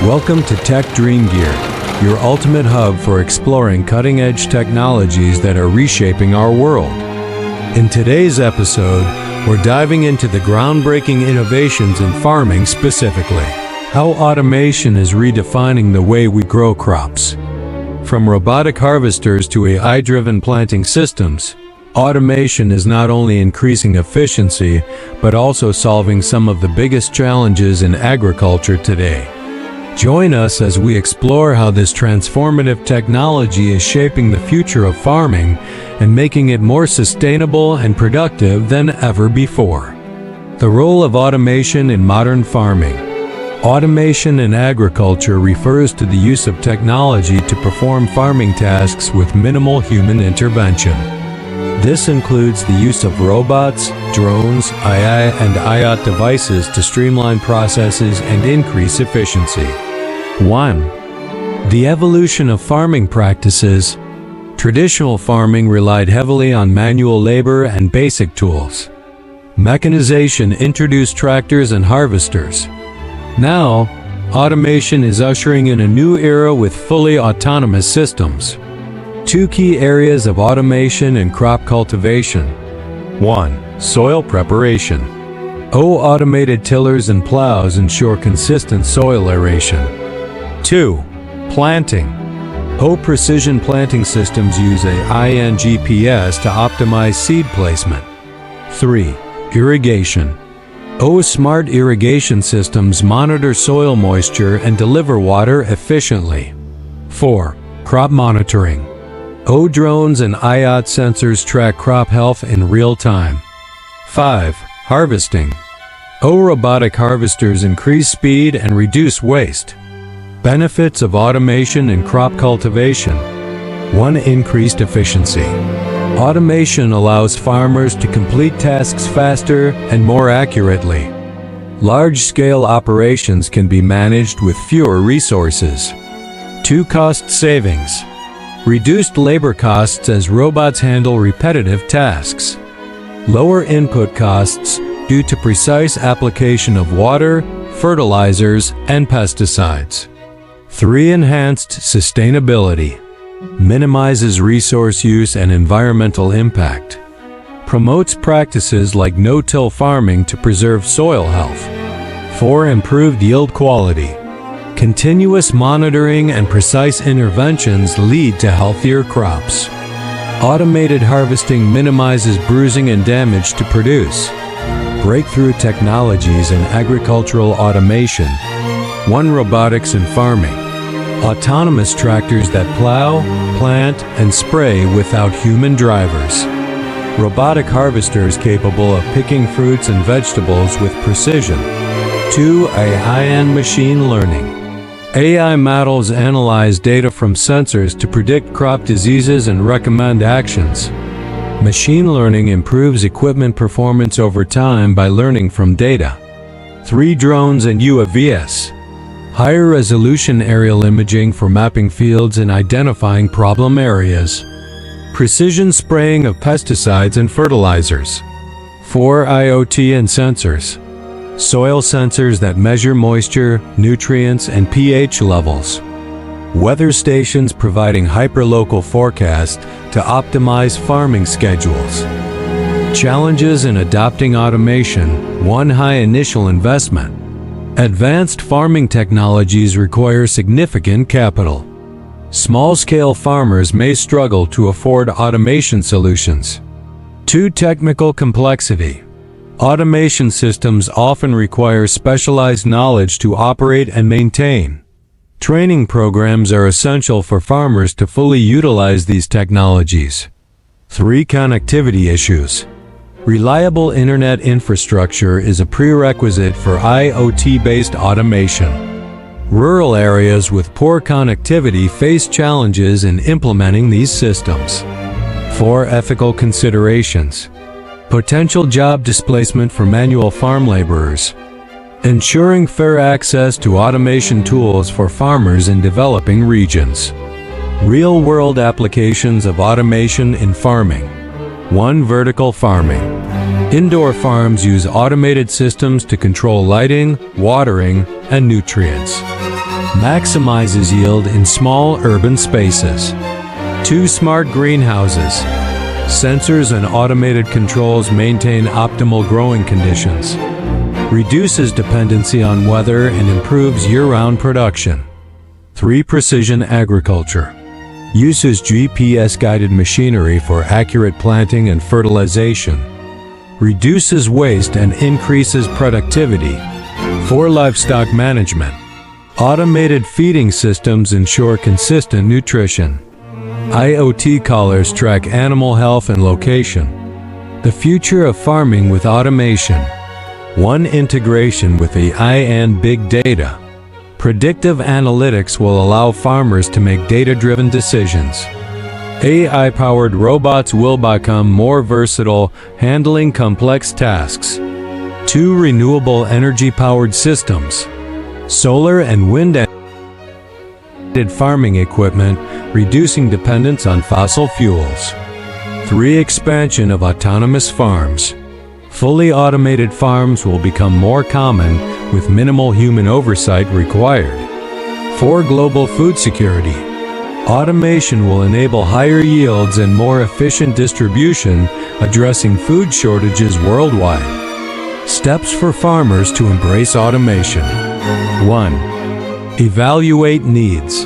Welcome to Tech Dream Gear, your ultimate hub for exploring cutting-edge technologies that are reshaping our world. In today's episode, we're diving into the groundbreaking innovations in farming specifically. How automation is redefining the way we grow crops. From robotic harvesters to AI-driven planting systems, automation is not only increasing efficiency, but also solving some of the biggest challenges in agriculture today. Join us as we explore how this transformative technology is shaping the future of farming and making it more sustainable and productive than ever before. The role of automation in modern farming. Automation in agriculture refers to the use of technology to perform farming tasks with minimal human intervention. This includes the use of robots, drones, AI, and IoT devices to streamline processes and increase efficiency. 1. The evolution of farming practices. Traditional farming relied heavily on manual labor and basic tools. Mechanization introduced tractors and harvesters. Now, automation is ushering in a new era with fully autonomous systems. Two key areas of automation in crop cultivation. 1. Soil preparation. Automated tillers and plows ensure consistent soil aeration. 2. Planting. Precision planting systems use AI and GPS to optimize seed placement. 3. Irrigation. Smart irrigation systems monitor soil moisture and deliver water efficiently. 4. Crop monitoring. Drones and IoT sensors track crop health in real time. 5. Harvesting. Robotic harvesters increase speed and reduce waste. Benefits of automation in crop cultivation. 1. Increased efficiency. Automation allows farmers to complete tasks faster and more accurately. Large-scale operations can be managed with fewer resources. 2. Cost savings. Reduced labor costs as robots handle repetitive tasks. Lower input costs due to precise application of water, fertilizers, and pesticides. 3. Enhanced sustainability. Minimizes resource use and environmental impact. Promotes practices like no-till farming to preserve soil health. 4. Improved yield quality. Continuous monitoring and precise interventions lead to healthier crops. Automated harvesting minimizes bruising and damage to produce. Breakthrough technologies in agricultural automation. 1. Robotics in farming. Autonomous tractors that plow, plant, and spray without human drivers. Robotic harvesters capable of picking fruits and vegetables with precision. 2. AI and machine learning. AI models analyze data from sensors to predict crop diseases and recommend actions. Machine learning improves equipment performance over time by learning from data. 3. Drones and UAVs. Higher resolution aerial imaging for mapping fields and identifying problem areas. Precision spraying of pesticides and fertilizers. 4. IoT and sensors. Soil sensors that measure moisture, nutrients, and pH levels. Weather stations providing hyperlocal forecasts to optimize farming schedules. Challenges in adopting automation. 1. High initial investment. Advanced farming technologies require significant capital. Small-scale farmers may struggle to afford automation solutions. 2. Technical complexity. Automation systems often require specialized knowledge to operate and maintain. Training programs are essential for farmers to fully utilize these technologies. 3. Connectivity issues. Reliable internet infrastructure is a prerequisite for IoT-based automation. Rural areas with poor connectivity face challenges in implementing these systems. 4. Ethical considerations. Potential job displacement for manual farm laborers. Ensuring fair access to automation tools for farmers in developing regions. Real-world applications of automation in farming. 1. Vertical farming. Indoor farms use automated systems to control lighting, watering, and nutrients. maximizes yield in small urban spaces. 2 smart greenhouses. Sensors and automated controls maintain optimal growing conditions. Reduces dependency on weather and improves year-round production. 3 precision agriculture. Uses GPS-guided machinery for accurate planting and fertilization. Reduces waste and increases productivity. 4 livestock management. Automated feeding systems ensure consistent nutrition. IoT collars track animal health and location. The future of farming with automation. 1 integration with AI and big data. Predictive analytics will allow farmers to make data-driven decisions. AI-powered robots will become more versatile, handling complex tasks. 2 renewable energy-powered systems. Solar and wind farming equipment, reducing dependence on fossil fuels. 3 expansion of autonomous farms. Fully automated farms will become more common with minimal human oversight required. 4 global food security. Automation will enable higher yields and more efficient distribution, addressing food shortages worldwide. Steps for farmers to embrace automation. 1. Evaluate needs.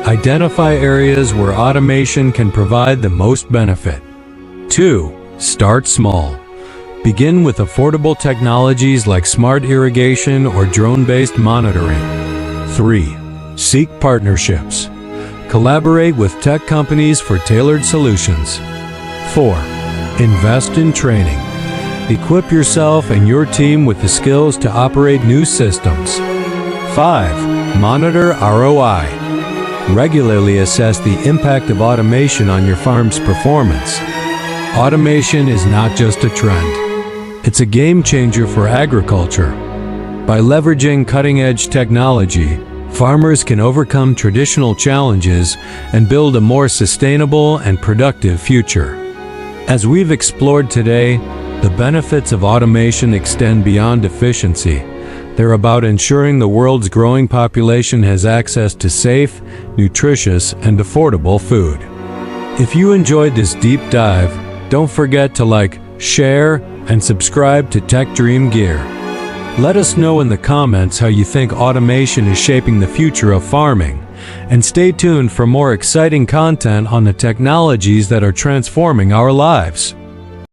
Identify areas where automation can provide the most benefit. 2. Start small. Begin with affordable technologies like smart irrigation or drone-based monitoring. 3. Seek partnerships. Collaborate with tech companies for tailored solutions. 4. Invest in training. Equip yourself and your team with the skills to operate new systems. 5. Monitor ROI. Regularly assess the impact of automation on your farm's performance. Automation is not just a trend. It's a game changer for agriculture. By leveraging cutting-edge technology, farmers can overcome traditional challenges and build a more sustainable and productive future. As we've explored today, the benefits of automation extend beyond efficiency. They're about ensuring the world's growing population has access to safe, nutritious, and affordable food. If you enjoyed this deep dive, don't forget to like, share, and subscribe to Tech Dream Gear. Let us know in the comments how you think automation is shaping the future of farming, and stay tuned for more exciting content on the technologies that are transforming our lives.